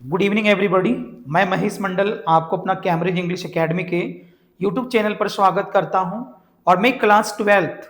Good evening everybody. मैं महेश मंडल आपको अपना कैम्ब्रिज इंग्लिश एकेडमी के यूट्यूब चैनल पर स्वागत करता हूं। और मैं क्लास 12th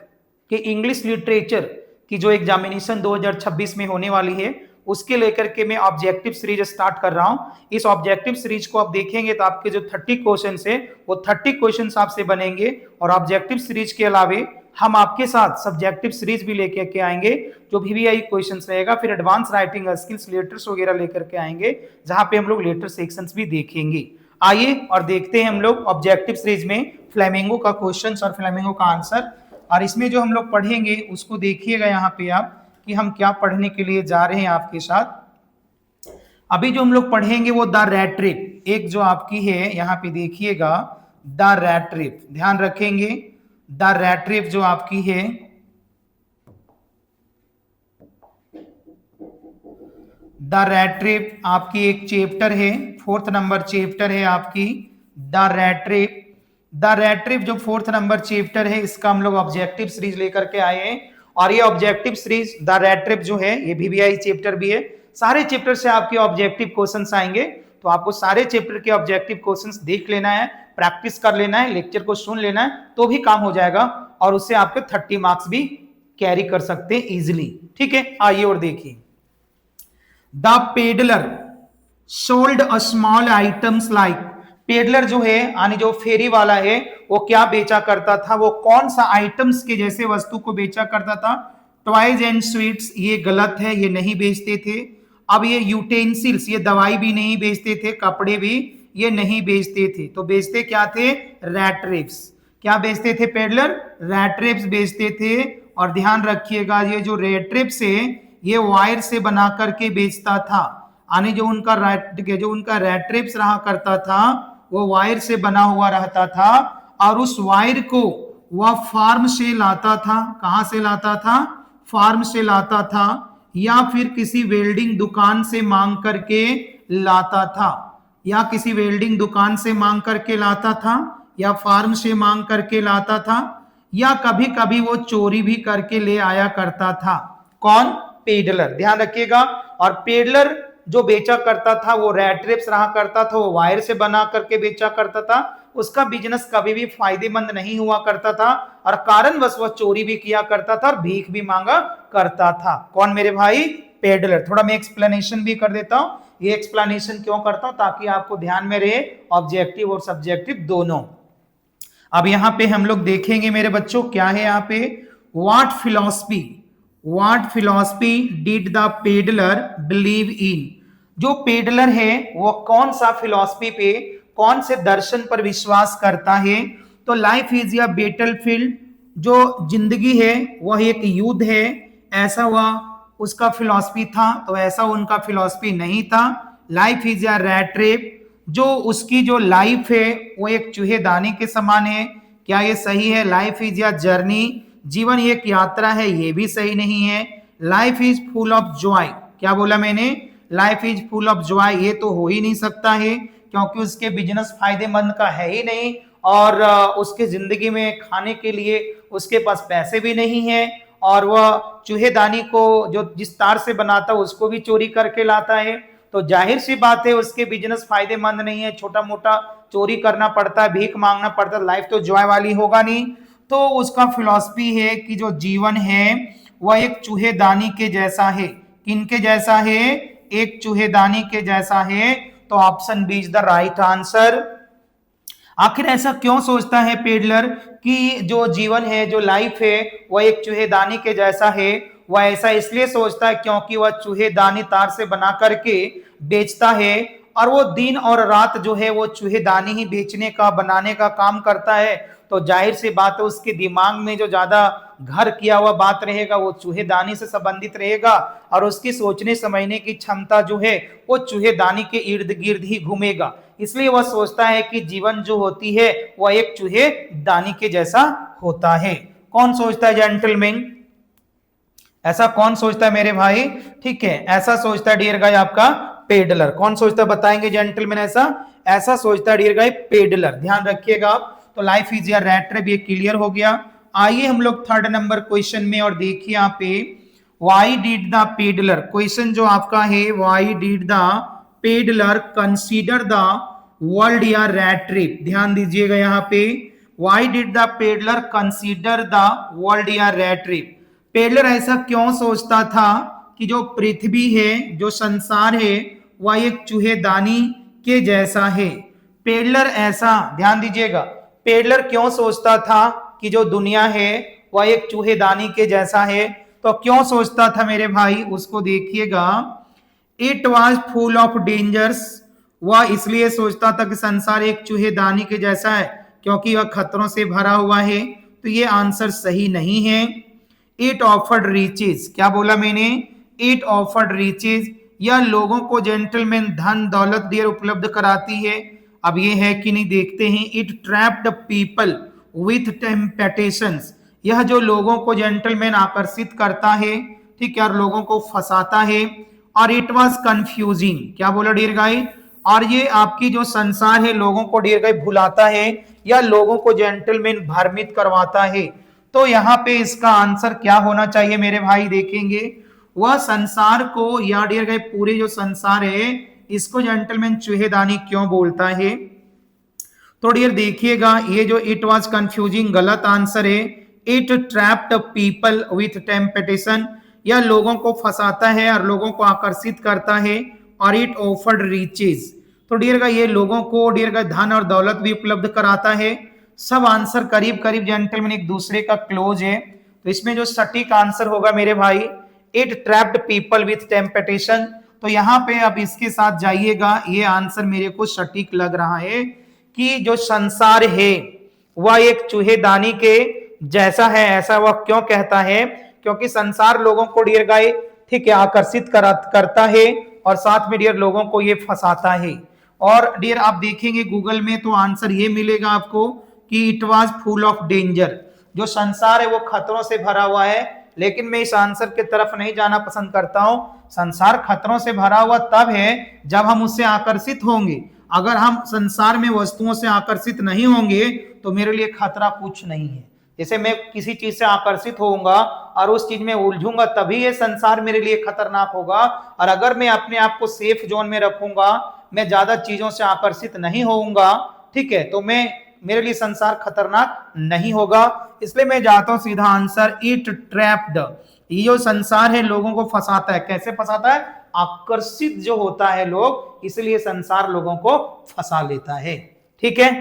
के इंग्लिश लिटरेचर की जो एग्जामिनेशन 2026 में होने वाली है उसके लेकर के मैं ऑब्जेक्टिव सीरीज स्टार्ट कर रहा हूं। इस ऑब्जेक्टिव सीरीज को आप देखेंगे तो आपके जो 30 क्वेश्चन है वो 30 क्वेश्चन आपसे बनेंगे। और ऑब्जेक्टिव सीरीज के अलावे हम आपके साथ सब्जेक्टिव सीरीज भी लेकर के आएंगे जो VVI क्वेश्चंस रहेगा, फिर एडवांस राइटिंग स्किल्स लेटर्स वगैरह लेकर के आएंगे जहां पे हम लोग लेटर सेक्शंस भी देखेंगे। आइए और देखते हैं हम लोग ऑब्जेक्टिव सीरीज में फ्लेमिंगो का क्वेश्चंस और फ्लेमिंगो का आंसर। और इसमें जो हम लोग पढ़ेंगे उसको देखिएगा यहाँ पे आप कि हम क्या पढ़ने के लिए जा रहे हैं आपके साथ। अभी जो हम लोग पढ़ेंगे वो द रैट ट्रिप, एक जो आपकी है यहाँ पे देखिएगा द रैट ट्रिप, ध्यान रखेंगे द रैट ट्रिप जो आपकी है द रैट ट्रिप आपकी एक चैप्टर है, 4th नंबर चैप्टर है आपकी the rat trip. The rat trip जो 4th नंबर चैप्टर है इसका हम लोग ऑब्जेक्टिव सीरीज लेकर के आए हैं। और ये objective series the rat trip जो है ये VVI चैप्टर भी है। सारे चैप्टर से आपके ऑब्जेक्टिव क्वेश्चंस आएंगे, तो आपको सारे चैप्टर के ऑब्जेक्टिव क्वेश्चंस देख लेना है, प्रैक्टिस कर लेना है, लेक्चर को सुन लेना है तो भी काम हो जाएगा और उससे आपके 30 मार्क्स भी कैरी कर सकते हैं इजिली। ठीक है, आइए और देखिए। The peddler sold a small items like, peddler जो है यानी जो फेरी वाला है वो क्या बेचा करता था, वो कौन सा आइटम्स के जैसे वस्तु को बेचा करता था। टॉयज एंड स्वीट्स ये गलत है, ये नहीं बेचते थे। अब ये यूटेंसिल्स, ये दवाई भी नहीं बेचते थे, कपड़े भी ये नहीं बेचते थे, तो बेचते क्या थे, रैट ट्रैप्स। क्या बेचते थे पेडलर, रैट ट्रैप्स बेचते थे। और ध्यान रखिएगा ये जो रैट ट्रैप्स है ये वायर से बना करके बेचता था, यानी जो उनका रैट ट्रैप्स रहा करता था वो वायर से बना हुआ रहता था और उस वायर को वह फार्म से लाता था। कहां से लाता था, फार्म से लाता था या फिर किसी वेल्डिंग दुकान से मांग करके लाता था, या किसी वेल्डिंग दुकान से मांग करके लाता था या फार्म से मांग करके लाता था, या कभी कभी वो चोरी भी करके ले आया करता था। कौन, पेडलर, ध्यान रखिएगा। और पेडलर जो बेचा करता था वो रैट ट्रैप्स रहा करता था, वो वायर से बना करके बेचा करता था। उसका बिजनेस कभी भी फायदेमंद नहीं हुआ करता था और कारणवश वह चोरी भी किया करता था और भीख भी मांगा करता था। कौन मेरे भाई, पेडलर। थोड़ा मैं एक्सप्लेनेशन भी कर देता हूं, ये एक्सप्लेनेशन क्यों करता हूं ताकि आपको ध्यान में रहे ऑब्जेक्टिव और सब्जेक्टिव दोनों। अब यहां पे हम लोग देखेंगे मेरे बच्चों क्या है यहाँ पे, what philosophy did the peddler believe in, जो पेडलर है वो कौन सा फिलॉसफी पे, कौन से दर्शन पर विश्वास करता है। तो लाइफ इज अ बैटलफील्ड, जो जिंदगी है वह एक युद्ध है, ऐसा वह उसका फिलॉसफी था। तो ऐसा उनका फिलॉसफी नहीं था। Life is a rat trap, जो उसकी जो लाइफ है वो एक चूहेदानी के समान है। क्या ये सही है, लाइफ इज अ जर्नी, जीवन एक यात्रा है, ये भी सही नहीं है। Life is full of Joy, क्या बोला मैंने, life is full of Joy, ये तो हो ही नहीं सकता है क्योंकि उसके बिजनेस फायदेमंद का है ही नहीं और उसके जिंदगी में खाने के लिए उसके पास पैसे भी नहीं है और वह चूहेदानी को जो जिस तार से बनाता है उसको भी चोरी करके लाता है। तो जाहिर सी बात है उसके बिजनेस फायदेमंद नहीं है, छोटा मोटा चोरी करना पड़ता है, भीख मांगना पड़ता है, लाइफ तो जॉय वाली होगा नहीं। तो उसका फिलॉसफी है कि जो जीवन है वह एक चूहेदानी के जैसा है। किनके जैसा है, एक चूहेदानी के जैसा है। तो option B is the right answer. आखिर ऐसा क्यों सोचता है पेडलर कि जो जीवन है, जो लाइफ है वह एक चूहेदानी के जैसा है। वह ऐसा इसलिए सोचता है क्योंकि वह चूहेदानी तार से बना करके बेचता है और वो दिन और रात जो है वो चूहेदानी ही बेचने का, बनाने का काम करता है। तो जाहिर सी बात है उसके दिमाग में जो ज्यादा घर किया हुआ बात रहेगा वो चूहेदानी से संबंधित रहेगा और उसकी सोचने समझने की क्षमता जो है वो चूहेदानी के इर्द गिर्द ही घूमेगा। इसलिए वह सोचता है कि जीवन जो होती है वह एक चूहेदानी के जैसा होता है। कौन सोचता है जेंटलमैन, ऐसा कौन सोचता है मेरे भाई, ठीक है, ऐसा सोचता है डियर गाय आपका पेडलर। कौन सोचता है बताएंगे जेंटलमैन, ऐसा सोचता है डियर गाय पेडलर, ध्यान रखिएगा आप। तो life is a rat trap ये क्लियर हो गया। आइए हम लोग 3rd नंबर क्वेश्चन में और देखिए यहाँ पे why did the peddler, question जो आपका है why did the peddler consider the world या रैट ट्रिप? ध्यान दीजिएगा यहाँ पे, why did the peddler consider the world या रैट ट्रिप? पेडलर ऐसा क्यों सोचता था कि जो पृथ्वी है, जो संसार है, वह एक चूहेदानी के जैसा है? पेडलर ऐसा, ध्यान दीजिएगा, पेडलर क्यों सोचता था कि जो दुनिया है वह एक चूहेदानी के जैसा है? तो क्यों सोचता था मेरे भाई, उसको देखिएगा। It was full of dangers, वह इसलिए सोचता था कि संसार एक चूहेदानी के जैसा है क्योंकि वह खतरों से भरा हुआ है। तो ये आंसर सही नहीं है। इट ऑफर्ड रिचेज, क्या बोला मैंने? इट ऑफर्ड रिचेज, यह लोगों को जेंटलमैन धन दौलत देर उपलब्ध कराती है। अब ये है कि नहीं, देखते हैं। It trapped people with temptations, यह जो लोगों को जेंटलमैन आकर्षित करता है, ठीक है, और लोगों को फंसाता है। और इट वाज कंफ्यूजिंग, क्या बोला डियर गाइस? और ये आपकी जो संसार है लोगों को डियर गाइस भुलाता है या लोगों को जेंटलमैन भ्रमित करवाता है। तो यहाँ पे इसका आंसर क्या होना चाहिए मेरे भाई? देखेंगे, वह संसार को या डियर गाइस पूरे जो संसार है इसको जेंटलमैन चूहेदानी क्यों बोलता है? तो डियर देखिएगा, ये जो इट वाज कंफ्यूजिंग गलत आंसर है। It trapped people with temptation, यह लोगों को फंसाता है और लोगों को आकर्षित करता है। और इट ऑफर्ड रिचेज, तो डियर का ये लोगों को डियर का धन और दौलत भी उपलब्ध कराता है। सब आंसर करीब करीब जेंटलमैन एक दूसरे का क्लोज है। तो इसमें जो सटीक आंसर होगा मेरे भाई, it trapped people with temptation. तो यहाँ पे अब इसके साथ जाइएगा, ये आंसर मेरे को सटीक लग रहा है कि जो संसार है वह एक चूहेदानी के जैसा है। ऐसा वह क्यों कहता है? क्योंकि संसार लोगों को डियर गाइस, ठीक है, आकर्षित करता है और साथ में डियर लोगों को ये फंसाता है। और डियर आप देखेंगे गूगल में तो आंसर ये मिलेगा आपको कि it was full of danger, जो संसार है वो खतरों से भरा हुआ है। लेकिन मैं इस आंसर की तरफ नहीं जाना पसंद करता हूं। संसार खतरों से भरा हुआ तब है जब हम उससे आकर्षित होंगे। अगर हम संसार में वस्तुओं से आकर्षित नहीं होंगे तो मेरे लिए खतरा कुछ नहीं है। जैसे मैं किसी चीज से आकर्षित होऊंगा और उस चीज में उलझूंगा तभी ये संसार मेरे लिए खतरनाक होगा। और अगर मैं अपने आप को सेफ जोन में रखूंगा, मैं ज्यादा चीजों से आकर्षित नहीं होऊंगा, ठीक है, तो मैं मेरे लिए संसार खतरनाक नहीं होगा। इसलिए मैं जाता हूं सीधा आंसर, इट ट्रैप्ड, ये जो संसार है लोगों को फंसाता है। कैसे फंसाता है? आकर्षित जो होता है लोग, इसलिए संसार लोगों को फंसा लेता है। ठीक है,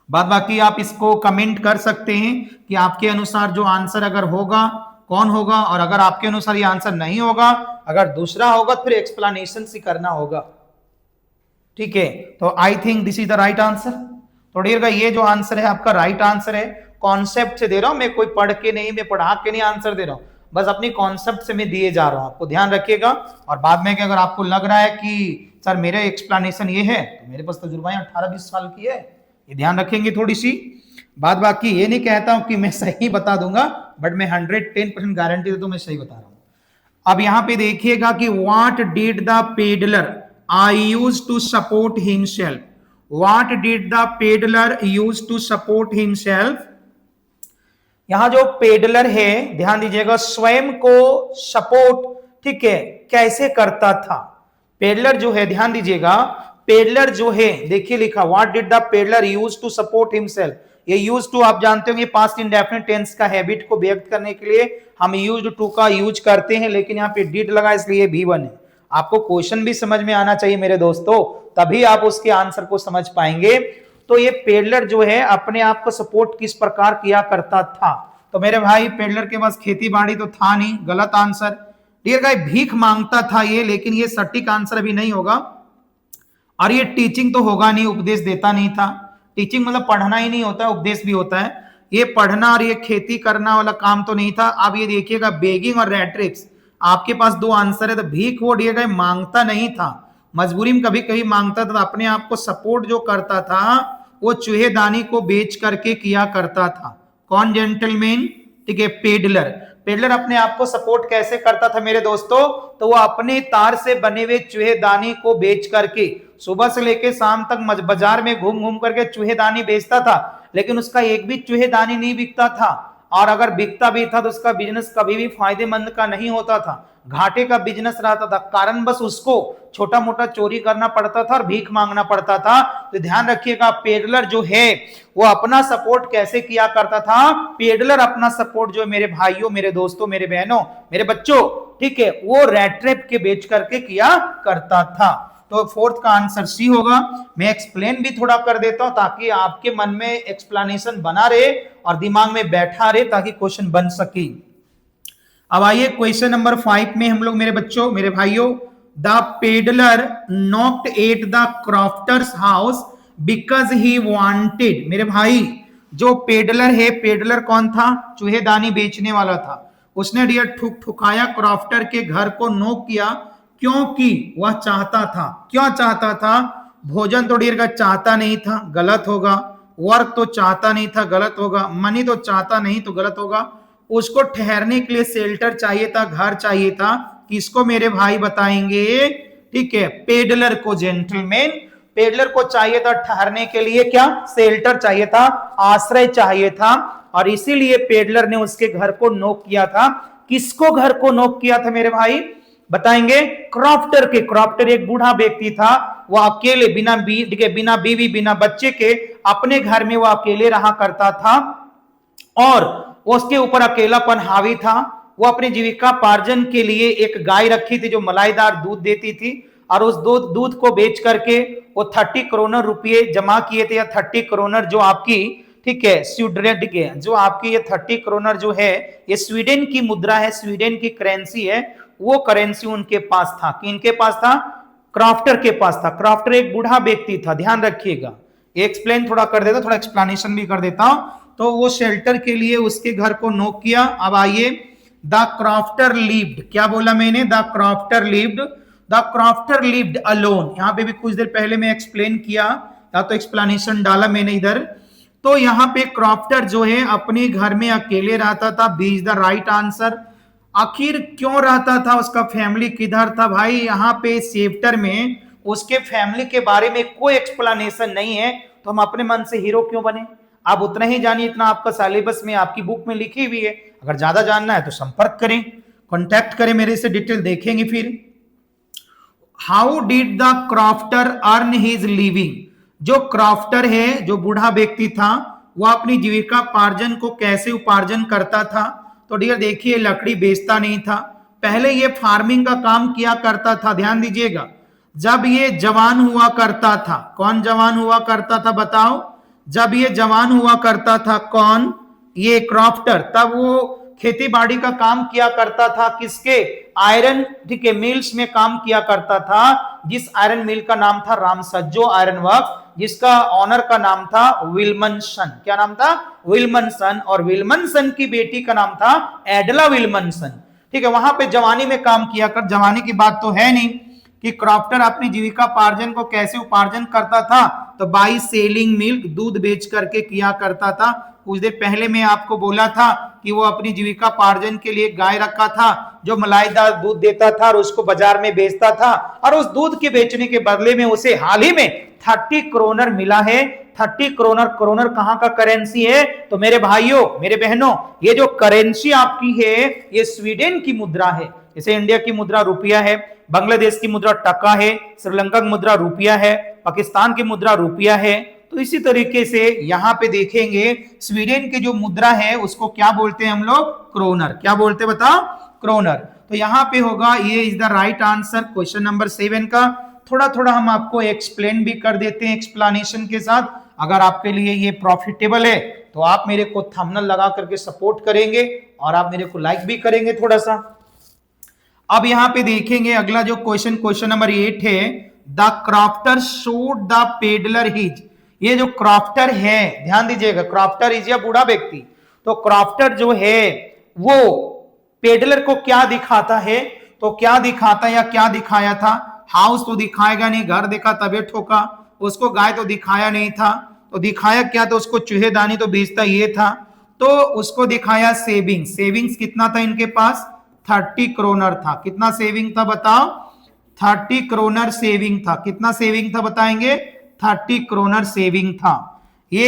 बाद बाकी आप इसको कमेंट कर सकते हैं कि आपके अनुसार जो आंसर अगर होगा कौन होगा, और अगर आपके अनुसार ये आंसर नहीं होगा, अगर दूसरा होगा तो फिर एक्सप्लेनेशन से करना होगा। ठीक है, तो I think this is the right answer. तो डियर गाइस, ये जो आंसर है आपका राइट आंसर है। कॉन्सेप्ट से दे रहा हूं मैं, कोई पढ़ के नहीं, मैं पढ़ा के नहीं आंसर दे रहा हूं, बस अपनी कॉन्सेप्ट से मैं दिए जा रहा हूं, आपको ध्यान रखिएगा। और बाद में अगर आपको लग रहा है कि सर मेरा एक्सप्लेनेशन ये है, तो मेरे पास तजुर्बा 18-20 साल की है, ये ध्यान रखेंगे थोड़ी सी। बाद बाकी ये नहीं कहता हूं कि मैं सही बता दूंगा, बट मैं 110% गारंटी देता हूं मैं सही बता रहा हूं। अब यहां पे देखिएगा कि what did the pedlar I use to support himself. What did the pedlar use to support himself. यहां जो पेडलर है, ध्यान दीजिएगा, स्वयं को सपोर्ट, ठीक है, कैसे करता था। पेडलर जो है, ध्यान दीजिएगा, पेडलर जो है, देखिए लिखा what did the pedlar use to support himself. ये यूज टू आप जानते होंगे पास्ट इंडेफिनिट टेंस का हैबिट को व्यक्त करने के लिए हम यूज्ड टू का यूज करते हैं, लेकिन यहाँ पे डिड लगा इसलिए भी1 है। आपको क्वेश्चन भी समझ में आना चाहिए मेरे दोस्तों, तभी आप उसके आंसर को समझ पाएंगे। तो ये पेडलर जो है अपने आप को सपोर्ट किस प्रकार किया करता था। तो मेरे भाई पेडलर के पास खेती बाड़ी तो था नहीं, गलत आंसर। डियर गाइस, भीख मांगता था ये, लेकिन ये सटीक आंसर अभी नहीं होगा। और ये टीचिंग तो होगा नहीं, उपदेश देता नहीं था। टीचिंग मतलब पढ़ना ही नहीं होता है, उपदेश भी होता है। ये पढ़ना और ये खेती करना वाला काम तो नहीं था। अब ये देखिएगा बेगिंग और रेट्रिक्स, आपके पास दो आंसर है। तो भीख वो डियर गाइस मांगता नहीं था, मजबूरी में कभी कभी मांगता था। अपने आप को सपोर्ट जो करता था वो चूहेदानी को बेच करके किया करता था। कौन जेंटलमैन? ठीक है, पेडलर। पेडलर अपने आप को सपोर्ट कैसे करता था मेरे दोस्तों? तो वो अपने तार से बने हुए चूहेदानी को बेच करके सुबह से लेकर शाम तक बाजार में घूम घूम करके चूहेदानी बेचता था, लेकिन उसका एक भी चूहेदानी नहीं बिकता था। और अगर बिकता भी था तो उसका बिजनेस कभी भी फायदेमंद का नहीं होता था। घाटे का बिजनेस रहता था, कारण बस उसको छोटा मोटा चोरी करना पड़ता था और भीख मांगना पड़ता था। तो ध्यान रखिएगा, पेडलर जो है वो अपना सपोर्ट कैसे किया करता था? पेडलर अपना सपोर्ट जो मेरे भाइयों, मेरे दोस्तों, मेरे बहनों, मेरे बच्चों, ठीक है, वो रेट ट्रेप के बेच करके किया करता था। तो फोर्थ का आंसर सी होगा। मैं एक्सप्लेन भी थोड़ा कर देता हूं ताकि आपके मन में एक्सप्लेनेशन बना रहे और दिमाग में बैठा रहे, ताकि क्वेश्चन बन सके। अब आइए क्वेश्चन नंबर 5 में हम लोग, मेरे बच्चों, मेरे भाइयों, the peddler knocked at the crofter's house because he wanted. मेरे भाई, जो पेडलर है, पेडलर कौन था? चूहेदानी बेचने वाला था। उसने डियर ठुक ठुकाया क्रॉफ्टर के घर को, नॉक किया, क्योंकि वह चाहता था। क्यों चाहता था? भोजन तो डियर का चाहता नहीं था, गलत होगा। वर्क तो चाहता नहीं था, गलत होगा। मनी तो चाहता नहीं, तो गलत होगा। उसको ठहरने के लिए शेल्टर चाहिए था, घर चाहिए था। किसको मेरे भाई बताएंगे? ठीक है, पेडलर को। जेंटलमैन, पेडलर को चाहिए था ठहरने के लिए क्या? शेल्टर चाहिए था, आश्रय चाहिए था, और इसीलिए पेडलर ने उसके घर को नॉक किया था। किसको घर को नॉक किया था मेरे भाई? बताएंगे? क्रॉफ्टर के। क्रॉफ्टर एक बूढ़ा व्यक्ति था, वो अकेले बिना बीवी बिना बच्चे के अपने घर में वो अकेले रहा करता था, और उसके ऊपर अकेलापन हावी था। वो अपनी जीविका पार्जन के लिए एक गाय रखी थी जो मलाईदार दूध देती थी, और उस दूध को बेच करके वो 30 करोड़ रुपए जमा किए थे, या 30 करोड़ जो आपकी, ठीक है, स्वीडन के, जो आपकी ये 30 करोड़ जो है, ये स्वीडन की मुद्रा है, स्वीडन की करेंसी है। वो करेंसी उनके पास था। किनके पास था? क्रॉफ्टर के पास था। क्रॉफ्टर एक बूढ़ा व्यक्ति था, ध्यान रखिएगा। एक्सप्लेन थोड़ा कर देता, थोड़ा एक्सप्लेनेशन भी कर देता हूं। तो वो शेल्टर के लिए उसके घर को नॉक किया। अब आइए, द क्रॉफ्टर लिव्ड, क्या बोला मैंने? The crofter lived, the crofter lived alone. यहां पे भी कुछ देर पहले मैं एक्सप्लेन किया, या तो एक्सप्लेनेशन डाला मैंने इधर। तो यहां पे क्रॉफ्टर जो है अपने घर में अकेले रहता था, B is the right answer. आखिर क्यों रहता था? उसका फैमिली किधर था? भाई यहाँ पे चैप्टर में उसके फैमिली के बारे में कोई एक्सप्लेनेशन नहीं है, तो हम अपने मन से हीरो क्यों बने? आप उतना ही जानिए, इतना आपका सिलेबस में, आपकी बुक में लिखी हुई है। अगर ज्यादा जानना है तो संपर्क करें, कांटेक्ट करें मेरे से, डिटेल देखेंगे फिर। How did the crofter earn his living? जो क्रॉफ्टर है, जो बूढ़ा व्यक्ति था, वह अपनी जीविका पार्जन को कैसे उपार्जन करता था? तो डियर देखिए, लकड़ी बेचता नहीं था। पहले ये फार्मिंग का काम किया करता था, ध्यान दीजिएगा। जब ये जवान हुआ करता था, कौन जवान हुआ करता था बताओ? जब ये जवान हुआ करता था, कौन? ये क्रॉफ्टर, तब वो खेती बाड़ी का काम किया करता था। किसके? आयरन, ठीक है, मिल्स में काम किया करता था, जिस आयरन मिल का नाम था रामसज्जो आयरन वर्क, जिसका ऑनर का नाम था विल्मनसन। क्या नाम था? विल्मनसन। और विल्मनसन की बेटी का नाम था एडला विल्मनसन। ठीक है, वहां पे जवानी में काम किया कर, जवानी की बात तो है नहीं कि क्रॉफ्टर अपनी जीविका पार्जन को कैसे उपार्जन करता था, तो बाई सेलिंग मिल्क, दूध बेच करके किया करता था। कुछ देर पहले मैं आपको बोला था कि वो अपनी जीविका पार्जन के लिए गाय रखा था जो मलाईदार दूध देता था और उसको बाजार में बेचता था, और उस दूध के बेचने के बदले में उसे हाल ही में 30 करोड़ मिला है। 30 करोड़, करोड़ कहां का करेंसी है? तो मेरे भाइयों, मेरे बहनों, ये जो करेंसी आपकी है, ये स्वीडन की मुद्रा है। जैसे इंडिया की मुद्रा रुपया है, बांग्लादेश की मुद्रा टका है, श्रीलंका की मुद्रा रुपया है, पाकिस्तान की मुद्रा रुपया है। तो इसी तरीके से यहां पे देखेंगे, स्वीडन की जो मुद्रा है उसको क्या बोलते हैं हम लोग? क्रोनर। क्या बोलते हैं बताओ? क्रोनर। तो यहां पे होगा, ये is the right answer question number 7 का। थोड़ा थोड़ा हम आपको एक्सप्लेन भी कर देते हैं एक्सप्लेनेशन के साथ। अगर आपके लिए ये प्रॉफिटेबल है तो आप मेरे को थंबनेल लगा करके सपोर्ट करेंगे, और आप मेरे को लाइक भी करेंगे थोड़ा सा। अब यहां पे देखेंगे अगला जो क्वेश्चन, क्वेश्चन नंबर 8 है, the crofter showed the peddler his. ये जो क्रॉफ्टर है, ध्यान दीजिएगा, क्रॉफ्टर इज या बूढ़ा व्यक्ति। तो क्रॉफ्टर जो है वो पेडलर को क्या दिखाता है? तो क्या दिखाता या क्या दिखाया था? हाउस तो दिखाएगा नहीं, घर देखा तबे ठोका। उसको गाय तो दिखाया नहीं था, तो दिखाया क्या? तो उसको चूहेदानी तो बेचता ये था। तो उसको दिखाया सेविंग्स। सेविंग्स कितना था इनके पास? 30 करोड़ था। कितना सेविंग था बताओ? 30 करोड़ सेविंग था। कितना सेविंग था बताएंगे? 30 करोड़ सेविंग था। ये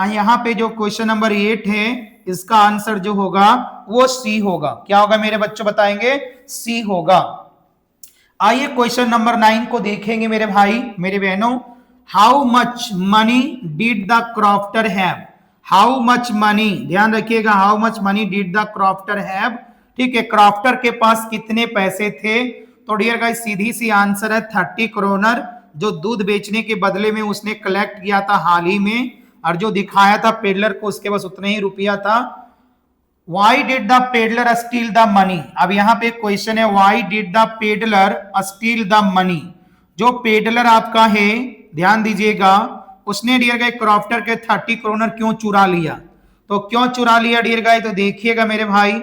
यहां पे जो क्वेश्चन नंबर 8 है, इसका आंसर जो होगा वो सी होगा। क्या होगा मेरे बच्चों बताएंगे? सी होगा। आइए क्वेश्चन नंबर 9 को देखेंगे मेरे भाई मेरे बहनों। How much money did the crofter have? How much money, ध्यान रखिएगा, how much money did the crofter have. ठीक है, क्रॉफ्टर के पास कितने पैसे थे? तो डियर गाइस सीधी सी आंसर है 30 करोनर, जो दूध बेचने के बदले में उसने कलेक्ट किया था हाल ही में, और जो दिखाया था पेडलर को उसके पास उतना ही रुपया था। Why did the peddler steal the money? अब यहां पे क्वेश्चन है, Why did the peddler steal the money? जो पेडलर आपका है, ध्यान दीजिएगा, उसने डियर गाय क्रॉफ्टर के 30 करोनर क्यों चुरा लिया? तो क्यों चुरा लिया डियर गाय? तो देखिएगा मेरे भाई,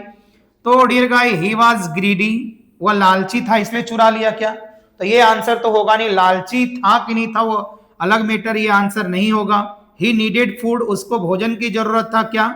तो dear guy he was greedy, वह लालची था इसलिए चुरा लिया क्या? तो ये आंसर तो होगा नहीं। लालची था कि नहीं था वो अलग मैटर, ये आंसर नहीं होगा। ही नीडेड फूड, उसको भोजन की जरूरत था क्या?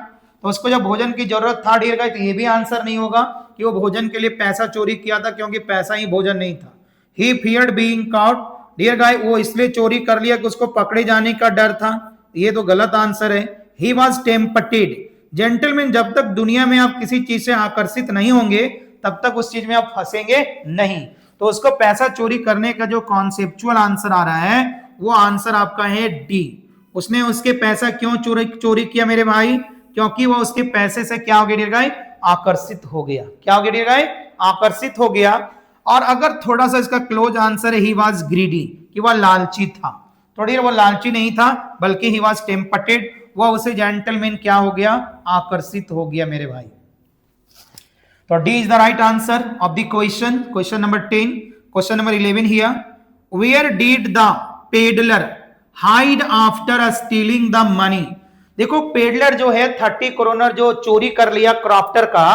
तो उसको जब भोजन की जरूरत था डियर गाइस, तो ये भी आंसर नहीं होगा कि वो भोजन के लिए पैसा चोरी किया था, क्योंकि पैसा ही भोजन नहीं था। He feared being caught, dear guys वो इसलिए चोरी कर लिया कि उसको पकड़े जाने का डर था, ये तो गलत आंसर है। ही वाज टेम्पटेड, जेंटलमैन जब तक दुनिया में आप किसी चीज से आकर्षित नहीं होंगे तब तक उस चीज में आप फंसेंगे नहीं। तो उसको पैसा चोरी करने का जो कॉन्सेप्चुअल आंसर आ रहा है वो आंसर आपका है डी। उसने उसके पैसा क्यों चोरी किया मेरे भाई? क्योंकि वो उसके पैसे से क्या हो गया डियर गाइस? आकर्षित हो गया। क्या हो गया डियर गाइस? आकर्षित हो गया। और अगर थोड़ा सा इसका क्लोज आंसर है ही वाज ग्रीडी, कि वह लालची था। तो डियर वो लालची नहीं था बल्कि ही वाज टेम्पटेड, वह उसे जेंटलमैन क्या हो गया? आकर्षित हो गया मेरे भाई। तो D is the right answer of the question. Question number 10, question number 11 here, where did the pedlar hide after stealing the money? देखो पेडलर जो है 30 करोनर जो चोरी कर लिया क्रॉफ्टर का,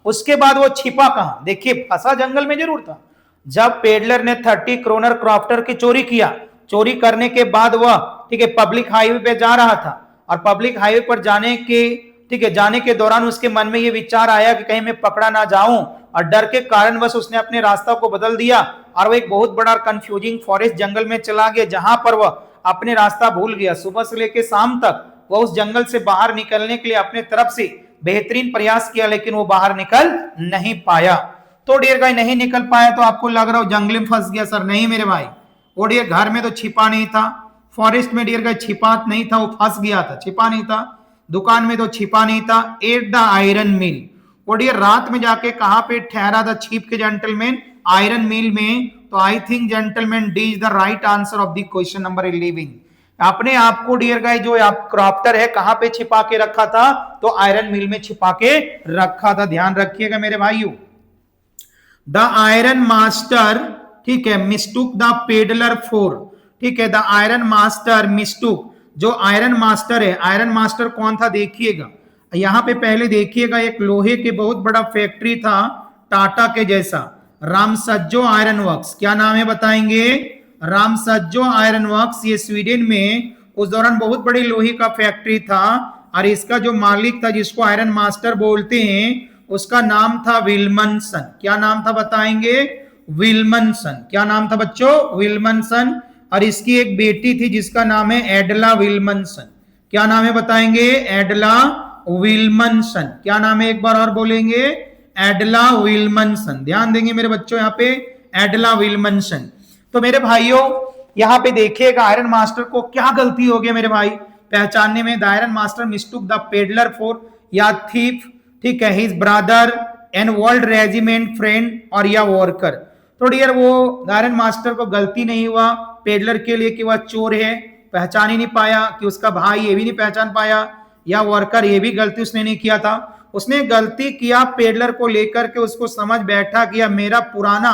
उसके बाद वो छिपा कहां? देखिए फंसा जंगल में जरूर था। जब पेडलर ने 30 करोनर क्रॉफ्टर की चोरी किया, चोरी करने के बाद वह ठीक है पब्लिक हाईवे पे जा रहा था, और पब्लिक हाईवे पर जाने के दौरान उसके मन में ये विचार आया कि कहीं मैं पकड़ा ना जाऊं, और डर के कारण बस उसने अपने रास्ता को बदल दिया और वो एक बहुत बड़ा कंफ्यूजिंग फॉरेस्ट जंगल में चला गया, जहां पर वह अपने रास्ता भूल गया। सुबह से लेकर शाम तक वह उस जंगल से बाहर निकलने के लिए अपने तरफ से बेहतरीन प्रयास किया, लेकिन वो बाहर निकल नहीं पाया। तो डियर गाइस नहीं निकल पाया तो आपको लग रहा हो जंगल में फंस गया? सर नहीं मेरे भाई, वो डियर घर में तो छिपा नहीं था, फॉरेस्ट में डियर गाइस छिपा नहीं था, वो फंस गया था, छिपा नहीं था। दुकान में तो छिपा नहीं था। एट द आयरन मिल, वो डियर रात में जाके कहां पे ठहरा था छिप के जेंटलमैन? आयरन मिल में। तो I think gentleman D is the right answer of the question number 11। अपने आप को डियर गाइस जो आप क्रॉफ्टर है कहां पे छिपा के रखा था? तो आयरन मिल में छिपा के रखा था, ध्यान रखिएगा मेरे भाइयों। द आयरन मास्टर, ठीक है, मिस्टूक द पेडलर फॉर, ठीक है, द आयरन मास्टर मिस्टूक, जो आयरन मास्टर है, आयरन मास्टर कौन था? देखिएगा यहां पे पहले देखिएगा, एक लोहे के बहुत बड़ा फैक्ट्री था टाटा के जैसा, रामसज्जो आयरन वर्क्स। क्या नाम है बताएंगे? रामसज्जो आयरन वर्क्स। ये स्वीडन में उस दौरान बहुत बड़ी लोहे का फैक्ट्री था, और इसका जो मालिक था जिसको आयरन मास्टर बोलते हैं उसका नाम था विल्मनसन। क्या नाम था बताएंगे? विल्मनसन। क्या नाम था बच्चों? विल्मनसन। और इसकी एक बेटी थी जिसका नाम है एडला विल्मनसन। क्या नाम है बताएंगे? एडला विल्मनसन। क्या नाम है एक बार और बोलेंगे? एडला विल्मनसन। ध्यान देंगे मेरे बच्चों यहाँ पे, एडला विल्मनसन। तो मेरे भाइयों यहां पे देखिएगा आयरन मास्टर को क्या गलती हो गई मेरे भाई पहचानने में। The iron master mistook the peddler for a thief, ठीक है, his brother and world regiment friend और या वर्कर। तो डियर वो आयरन मास्टर को गलती नहीं हुआ पेडलर के लिए कि वह चोर है, पहचान ही नहीं पाया, कि उसका भाई ये भी नहीं पहचान पाया, या वर्कर ये भी गलती उसने नहीं किया था। उसने गलती किया पेडलर को लेकर के, उसको समझ बैठा कि मेरा पुराना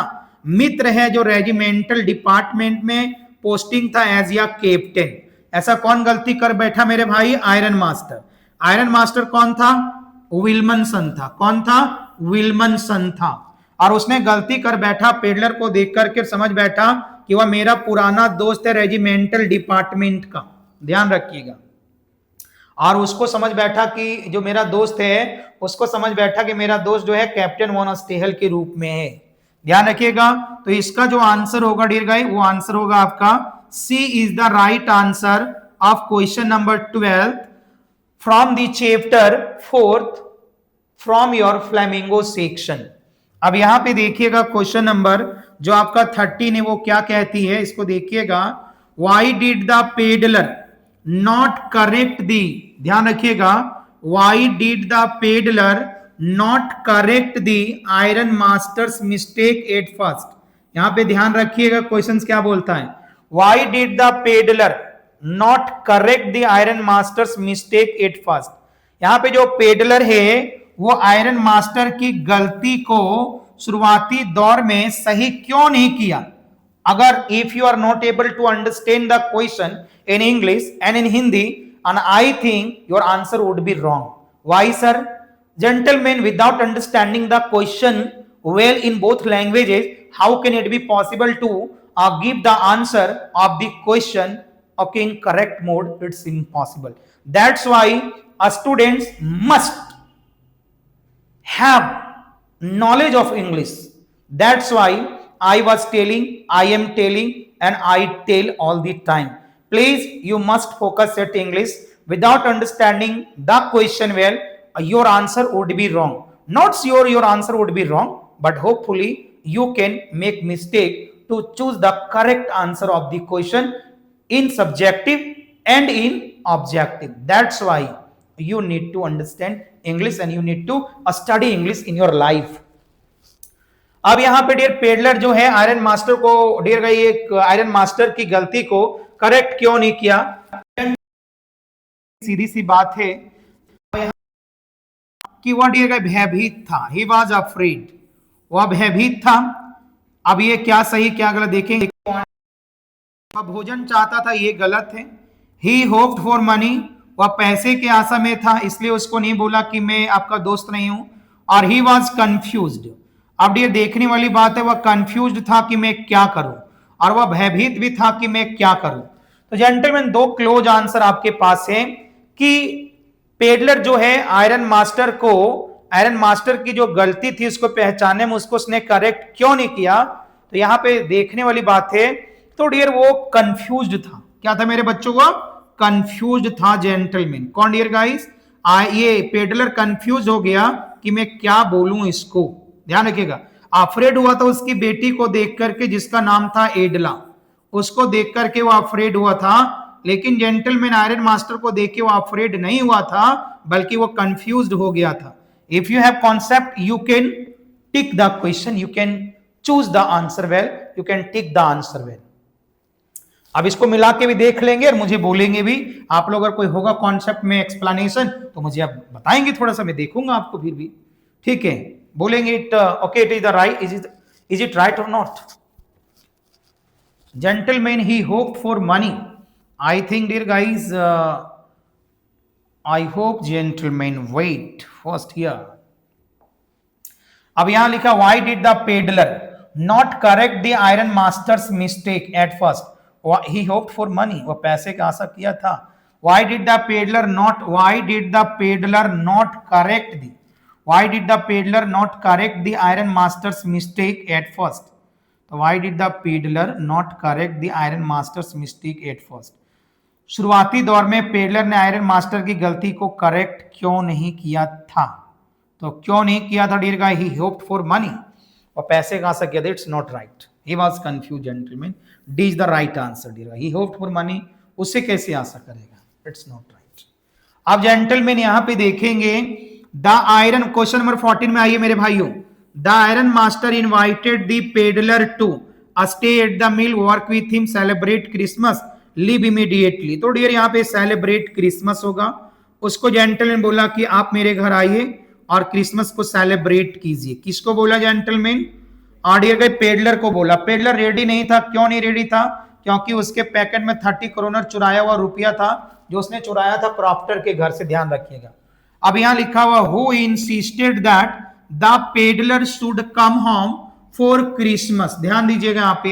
मित्र है जो रेजिमेंटल डिपार्टमेंट में पोस्टिंग था एज या कैप्टन। ऐसा कौन गलती कर बैठा मेरे भाई? Iron master. आयरन मास्टर कौन था? विल्मनसन था। कौन था? विल्मनसन था। और उसने गलती कर बैठा, पेडलर को देख करके समझ बैठा कि वह मेरा पुराना दोस्त है रेजिमेंटल डिपार्टमेंट का, ध्यान रखिएगा। और उसको समझ बैठा कि जो मेरा दोस्त है उसको समझ बैठा कि मेरा दोस्त जो है कैप्टन वॉन स्टेहल के रूप में है, ध्यान रखिएगा। तो इसका जो आंसर होगा डियर गाइस वो आंसर होगा आपका C is the right answer of question number 12 from the chapter 4th from your Flamingo section. अब यहां पे देखिएगा क्वेश्चन नंबर जो आपका 13 है वो क्या कहती है, इसको देखिएगा। Why did the peddler not correct दी, ध्यान रखिएगा, why did the peddler not correct the iron master's mistake at first. यहां पे ध्यान रखिएगा क्वेश्चन क्या बोलता है, why did the peddler not correct the iron master's mistake at first. यहां पे जो पेडलर है वो आयरन मास्टर की गलती को शुरुआती दौर में सही क्यों नहीं किया। अगर if you are not able to understand the question in English and in Hindi, and I think your answer would be wrong. Why, sir? Gentlemen, without understanding the question well in both languages, how can it be possible to give the answer of the question okay in correct mode? It's impossible. That's why students must have knowledge of English. That's why I was telling, I am telling, and I tell all the time. Please, you must focus at English. Without understanding the question well, your answer would be wrong. Not sure your answer would be wrong, but hopefully you can make mistake to choose the correct answer of the question in subjective and in objective. That's why you need to understand English and you need to study English in your life. अब यहां पे dear peddler जो है iron master को, dear गई एक iron master की गलती को करेक्ट क्यों नहीं किया। सीधी सी बात है कि वह डियर गई भयभीत था, ही वॉज अफ्रेड, वह भयभीत था। अब ये क्या सही क्या गलत देखेंगे। वह भोजन चाहता था, ये गलत है। ही होप्ड फॉर मनी, वह पैसे के आशा में था, इसलिए उसको नहीं बोला कि मैं आपका दोस्त नहीं हूं। और ही वॉज कंफ्यूज्ड, अब ये देखने वाली बात है, वह कंफ्यूज्ड था कि मैं क्या करूं, और वह भयभीत भी था कि मैं क्या करूं। तो जेंटलमैन दो क्लोज आंसर आपके पास है कि पेडलर जो है आयरन मास्टर को, आयरन मास्टर की जो गलती थी उसको पहचानने में उसको उसने करेक्ट क्यों नहीं किया। तो यहां पे देखने वाली बात है, तो डियर वो कंफ्यूज्ड था। क्या था मेरे बच्चों को, कंफ्यूज्ड था जेंटलमैन। कौन डियर गाइस, ये पेडलर कंफ्यूज हो गया कि मैं क्या बोलूं इसको। ध्यान रखिएगा, अफ्रेड हुआ था उसकी बेटी को देख करके जिसका नाम था एडला, उसको देख करके वो अफ्रेड हुआ था। लेकिन जेंटलमैन आयरन मास्टर को देख के वो अफ्रेड नहीं हुआ था, बल्कि वो कंफ्यूज्ड हो गया था। If you have concept you can tick the question, you can choose the answer well, you can tick the answer well. अब इसको मिला के भी देख लेंगे और मुझे बोलेंगे भी। आप लोग अगर कोई होगा कॉन्सेप्ट में एक्सप्लेनेशन तो मुझे आप बताएंगे, थोड़ा सा मैं देखूंगा आपको फिर भी, ठीक है। बोलेंगे it okay, it is the right, is it right और not. Gentleman he hoped for money, I think dear guys, I hope gentleman wait first here. अब यहां लिखा why did the peddler not correct the iron master's mistake at first, he hoped for money, वह पैसे का आशा किया था। Why did the peddler not, why did the peddler not correct the, why did the peddler not correct the iron master's mistake at first? तो why did the peddler not correct the iron master's mistake at first? शुरुआती दौर में peddler ने iron master की गलती को correct क्यों नहीं किया था। तो क्यों नहीं किया था dear guys, he hoped for money, और पैसे का आशा किया था। It's not right, he was confused gentlemen, D is the right answer dear guys. he hoped for money, उससे कैसे आशा करेगा, इट्स नॉट राइट। अब जेंटलमैन यहां पे देखेंगे द आयरन, क्वेश्चन नंबर 14 में आइए मेरे भाइयों। The iron master invited the peddler to stay at the mill, work with him, celebrate Christmas, live immediately. तो डियर यहाँ पे सेलिब्रेट क्रिसमस होगा। उसको जेंटलमैन बोला कि आप मेरे घर आइए और क्रिसमस को सेलिब्रेट कीजिए। किसको बोला जेंटलमैन, डियर गाइस पेडलर को बोला। पेडलर रेडी नहीं था, क्यों नहीं रेडी था, क्योंकि उसके पैकेट में 30 करोनर चुराया हुआ रुपया था, जो उसने चुराया था क्रॉफ्टर के घर से। ध्यान रखिएगा। अब यहां लिखा हुआ who insisted that the peddler should come home for Christmas. ध्यान दीजिएगा यहां पे,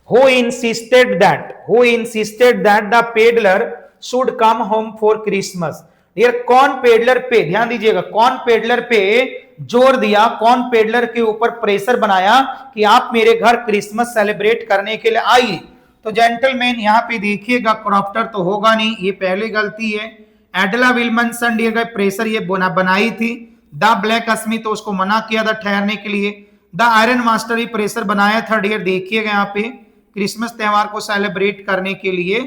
who insisted that the peddler should come home for Christmas. Dear कौन पेडलर पे, ध्यान दीजिएगा, कौन पेडलर पे जोर दिया, कौन पेडलर के ऊपर प्रेशर बनाया कि आप मेरे घर क्रिसमस सेलिब्रेट करने के लिए आइए। तो जेंटलमैन यहां पे देखिएगा क्रॉफ्टर तो होगा नहीं, ये पहली गलती है। एडला विल्मनसन डियर गाइस प्रेशर ये बनाई थी। द ब्लैक स्मिथ तो उसको मना किया था ठहरने के लिए। The iron master he pressure बनाया था डियर, देखिएगा यहाँ पे क्रिसमस त्योहार को सेलिब्रेट करने के लिए।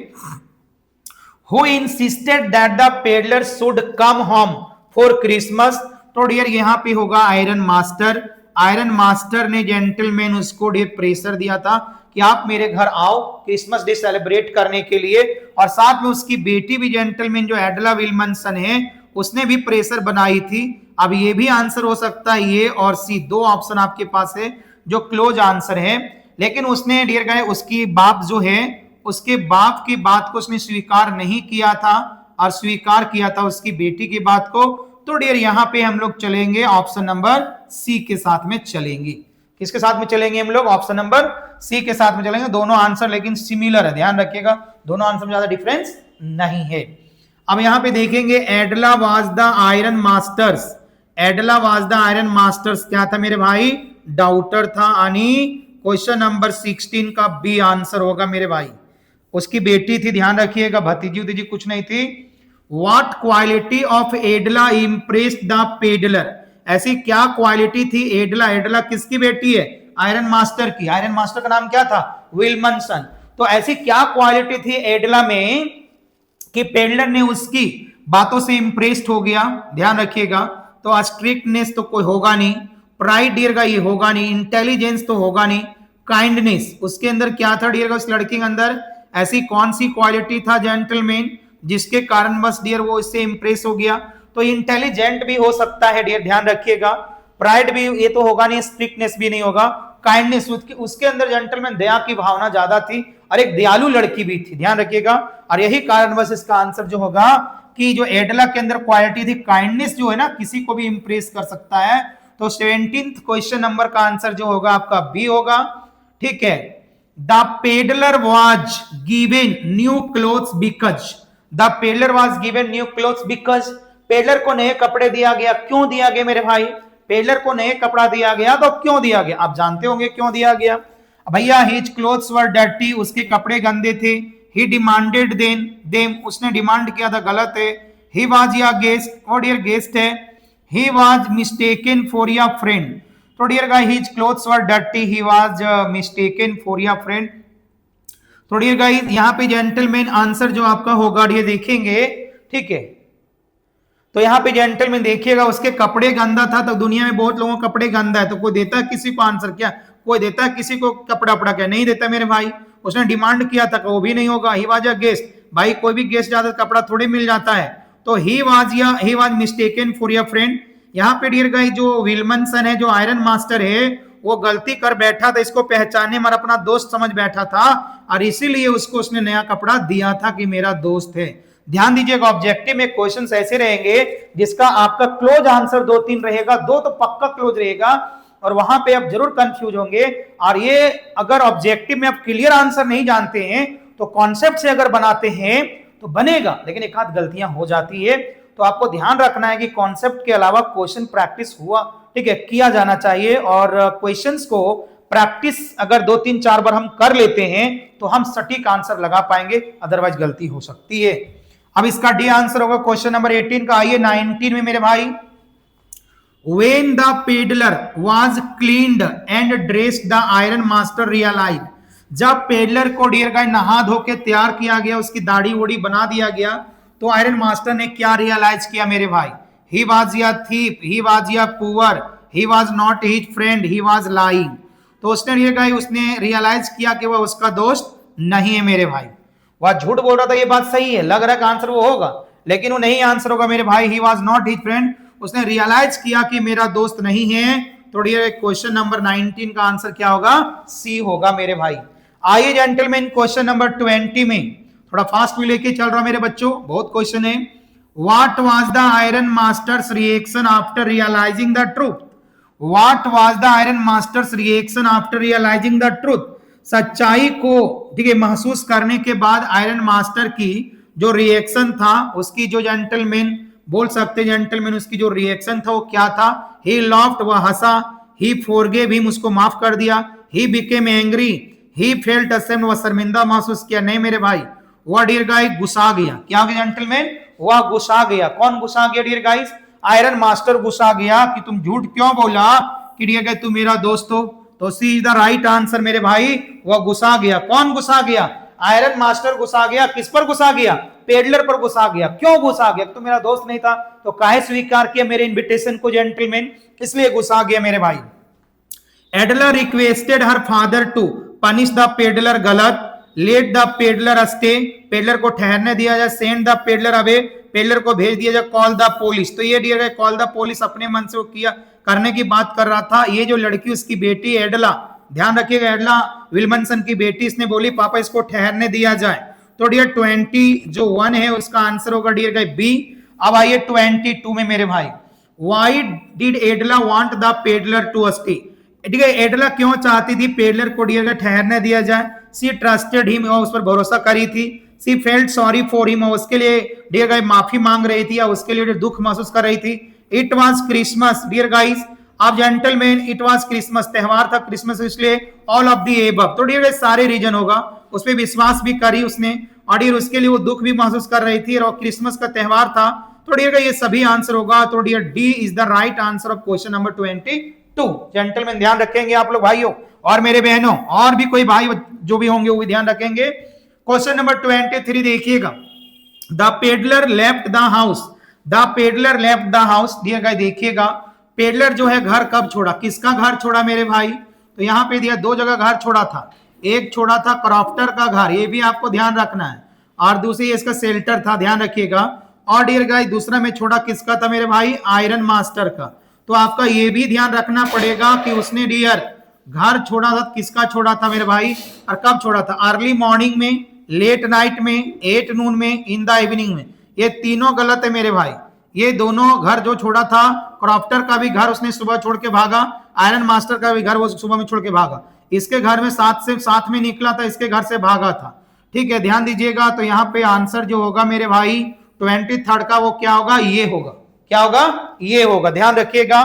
Who insisted that the peddler should come home for Christmas, तो डियर यहाँ पे होगा आयरन मास्टर। आयरन मास्टर ने जेंटलमैन उसको डियर प्रेशर दिया था कि आप मेरे घर आओ क्रिसमस डे सेलिब्रेट करने के लिए, और साथ में उसकी बेटी भी जेंटलमैन जो एडला विल्मनसन है उसने भी प्रेशर बनाई थी। अब ये भी आंसर हो सकता है ये और सी, दो ऑप्शन आपके पास है जो क्लोज आंसर है। लेकिन उसने डियर गाइस उसकी बाप जो है उसके बाप की बात को उसने स्वीकार नहीं किया था और स्वीकार किया था उसकी बेटी की बात को। तो डियर यहां पे हम लोग चलेंगे ऑप्शन नंबर सी के साथ में चलेंगे। किसके साथ में चलेंगे हम लोग? ऑप्शन नंबर सी के साथ में चलेंगे। दोनों आंसर लेकिन सिमिलर है, ध्यान रखिएगा, दोनों आंसर में ज्यादा डिफरेंस नहीं है। अब यहां पे देखेंगे Edla was the iron master's. Edla was the iron master's क्या था मेरे भाई? डाउटर था। यानी क्वेश्चन नंबर 16 का बी आंसर होगा मेरे भाई। उसकी बेटी थी, ध्यान रखिएगा, भतीजी उतीजी कुछ नहीं थी। What quality of एडला impressed the peddler, ऐसी क्या क्वालिटी थी एडला? एडला किसकी बेटी है? आयरन मास्टर की। आयरन मास्टर का नाम क्या था? विल्मनसन। तो ऐसी क्या क्वालिटी थी एडला में कि पेडलर ने उसकी बातों से इंप्रेस्ड हो गया? ध्यान रखिएगा। तो स्ट्रिक्टनेस तो कोई होगा नहीं, प्राइड डियर का ये होगा नहीं, इंटेलिजेंस तो होगा नहीं, काइंडनेस उसके अंदर क्या था डियर का? उस लड़की के अंदर ऐसी कौन सी क्वालिटी था जेंटलमैन जिसके कारण बस डियर वो इससे इंप्रेस हो गया? तो इंटेलिजेंट भी हो सकता है डियर, ध्यान रखिएगा। प्राइड भी ये तो होगा नहीं, स्ट्रिक्टनेस भी नहीं होगा, काइंडनेस उसके अंदर जेंटलमैन दया की भावना ज्यादा थी और एक दयालु लड़की भी थी, ध्यान रखिएगा। और यही कारण बस इसका आंसर जो होगा कि जो एडला के अंदर क्वालिटी थी काइंडनेस जो है ना, किसी को भी इंप्रेस कर सकता है। तो 17th क्वेश्चन नंबर का आंसर जो होगा आपका बी होगा। ठीक है। The peddler was given new clothes because, the peddler was given new clothes because, peddler को नए कपड़े दिया गया। क्यों दिया गया मेरे भाई? पेडलर को नए कपड़ा दिया गया तो क्यों दिया गया? आप जानते होंगे क्यों दिया गया भैया। हिज क्लोथ्स वर डर्टी, उसके कपड़े गंदे थे। ही डिमांडेड देम, उसने डिमांड किया था, गलत है। ही वाज या गेस्ट, और डियर गेस्ट है। He was mistaken for a friend, तो dear guys his clothes were dirty, he was mistaken for a friend. तो डियर गाइस यहां पे जेंटलमैन आंसर जो आपका होगा ये देखेंगे। ठीक है, तो यहाँ पे जेंटलमैन देखिएगा उसके कपड़े गंदा था। तो दुनिया में बहुत लोगों के कपड़े गंदा है, तो कोई देता है किसी को आंसर? क्या कोई देता है किसी को कपड़ा अपड़ा? क्या नहीं देता मेरे भाई। उसने डिमांड किया था, वो भी नहीं होगा। ही वाज अ गेस्ट, भाई कोई भी गेस्ट ज्यादा कपड़ा थोड़ी मिल जाता है। तो ही was mistaken for your friend. यहाँ पे डियर गाइस जो विल्मनसन है, जो आयरन मास्टर है, वो गलती कर बैठा था, इसको पहचानने में अपना दोस्त समझ बैठा था और इसीलिए उसको उसने नया कपड़ा दिया था कि मेरा दोस्त है। ध्यान दीजिएगा, ऑब्जेक्टिव में क्वेश्चंस ऐसे रहेंगे जिसका आपका क्लोज आंसर 2-3 रहेगा, 2 तो पक्का क्लोज रहेगा और वहां पे आप जरूर कंफ्यूज होंगे। और ये अगर ऑब्जेक्टिव में आप क्लियर आंसर नहीं जानते हैं तो कॉन्सेप्ट से अगर बनाते हैं तो बनेगा, लेकिन एक आध गलतियां हो जाती है। तो आपको ध्यान रखना है कि कॉन्सेप्ट के अलावा क्वेश्चन प्रैक्टिस हुआ, ठीक है, किया जाना चाहिए। और क्वेश्चंस को प्रैक्टिस अगर 2-3-4 बार हम कर लेते हैं तो हम सटीक आंसर लगा पाएंगे, अदरवाइज गलती हो सकती है। अब इसका डी आंसर होगा क्वेश्चन नंबर 18 का। आइए 19 में मेरे भाई, when the peddler was cleaned and dressed the iron master realized, जब पेडलर को डियर गाइस नहा धो के तैयार किया गया, उसकी दाढ़ी वोड़ी बना दिया गया, तो आयरन मास्टर ने क्या रियलाइज किया मेरे भाई? he was a thief, he was a poor, he was not his friend, he was lying। तो उसने डियर गाइस उसने रियलाइज किया कि वह उसका दोस्त नहीं है मेरे भाई, वह झूठ बोल रहा था। ये बात सही है, लग रहा है कि आंसर वो होगा, लेकिन वो नहीं आंसर होगा मेरे भाई। He was not his friend, उसने रियलाइज किया कि मेरा दोस्त नहीं है। तो क्वेश्चन नंबर 19 का आंसर क्या होगा? सी होगा मेरे भाई। आइए जेंटलमैन क्वेश्चन नंबर 20 में, थोड़ा फास्ट में लेके चल रहा मेरे बच्चों, बहुत क्वेश्चन है। What was the iron master's reaction after realising the truth? What was the iron master's reaction after realising the truth? सच्चाई को, ठीक है, महसूस करने के बाद आयरन मास्टर की जो रिएक्शन था, उसकी जो जेंटलमैन बोल सकते जेंटलमैन उसकी जो रिएक्शन था वो क्या था? ही लाफ्ड, वह हंसा। ही फॉरगिव हिम, उसको माफ कर दिया। He became angry, he felt ashamed, वह शर्मिंदा महसूस किया। नहीं मेरे भाई, वह डियर गाइस गुस्सा गया। क्या हो गया जेंटलमैन? वह गुस्सा गया। कौन गुस्सा गया डियर गाइस? आयरन मास्टर गुस्सा गया कि तुम झूठ क्यों बोला कि डियर गाइस तू मेरा दोस्त हो। तो सी इज द राइट आंसर मेरे भाई, वह गुस्सा गया। कौन गुस्सा गया? आयरन मास्टर गुस्सा गया। किस पर गुस्सा गया? पेडलर पर गुस्सा गया। क्यों गुस्सा गया? तो मेरा दोस्त नहीं था तो काहे स्वीकार किया मेरे इनविटेशन को जेंटलमैन, इसलिए गुस्सा गया मेरे भाई। Edla requested her father to punish the peddler, गलत। Let the peddler stay, peddler को ठहरने दिया जाए। Send the peddler away, peddler को भेज दिया जाए। कॉल द पुलिस, तो ये dear guys call the police अपने मन से वो किया करने की बात कर रहा था। ये जो लड़की उसकी बेटी एडला, ध्यान रखिएगा एडला विल्मनसन की बेटी, इसने बोली पापा इसको ठहरने दिया जाए। तो डियर 20 जो 1 है उसका आंसर होगा डियर गाइस बी। अब आइए 22 में मेरे भाई, why did Edla want the peddler to stay, ठीक है एडला क्यों चाहती थी पेडलर को डियर गाइस ठहरने दिया जाए? सी ट्रस्टेड हिम, उस पर भरोसा करी थी। सी फेल्ट सॉरी फॉर हिम, उसके लिए डियर गाइस माफी मांग रही थी या उसके लिए दुख महसूस कर रही थी। It was Christmas dear guys, अब जेंटलमैन इट वाज क्रिसमस, त्योहार था क्रिसमस, इसलिए ऑल ऑफ द एबव। तो डियर गाइस सारे रीजन होगा, उस पर विश्वास भी करी उसने और डियर उसके लिए वो दुख भी महसूस कर रही थी और क्रिसमस का त्योहार था। तो डियर गाइस ये सभी आंसर होगा। तो dear D is the right answer of question number 22। Gentleman ध्यान रखेंगे आप लोग भाइयों और मेरे बहनों, और भी कोई भाई जो भी होंगे वो भी ध्यान रखेंगे। क्वेश्चन नंबर 23 देखिएगा, the peddler left the house, the peddler left the house, dear guys देखिएगा पेडलर जो है घर कब छोड़ा, किसका घर छोड़ा मेरे भाई? तो यहां पे दिया दो जगह घर छोड़ा था, एक छोड़ा था क्रॉफ्टर का घर, ये भी आपको ध्यान रखना है, और दूसरी इसका शेल्टर था, ध्यान रखिएगा। और डियर गाइस दूसरा में छोड़ा किसका था मेरे भाई? आयरन मास्टर का। तो आपका ये भी ध्यान रखना पड़ेगा कि उसने डियर घर छोड़ा था, किसका छोड़ा था मेरे भाई और कब छोड़ा था? अर्ली मॉर्निंग में, लेट नाइट में, 8 नून में, इन द इवनिंग में। ये तीनों गलत है मेरे भाई। ये दोनों घर जो छोड़ा था, क्रॉफ्टर का भी घर उसने सुबह छोड़ के भागा, आयरन मास्टर का भी घर वो सुबह में छोड़ के भागा। इसके घर में 7 में निकला था, इसके घर से भागा था, ठीक है ध्यान दीजिएगा। तो यहाँ पे आंसर जो होगा मेरे भाई 23 का वो क्या होगा? ये होगा, क्या होगा? ये होगा, ध्यान रखिएगा।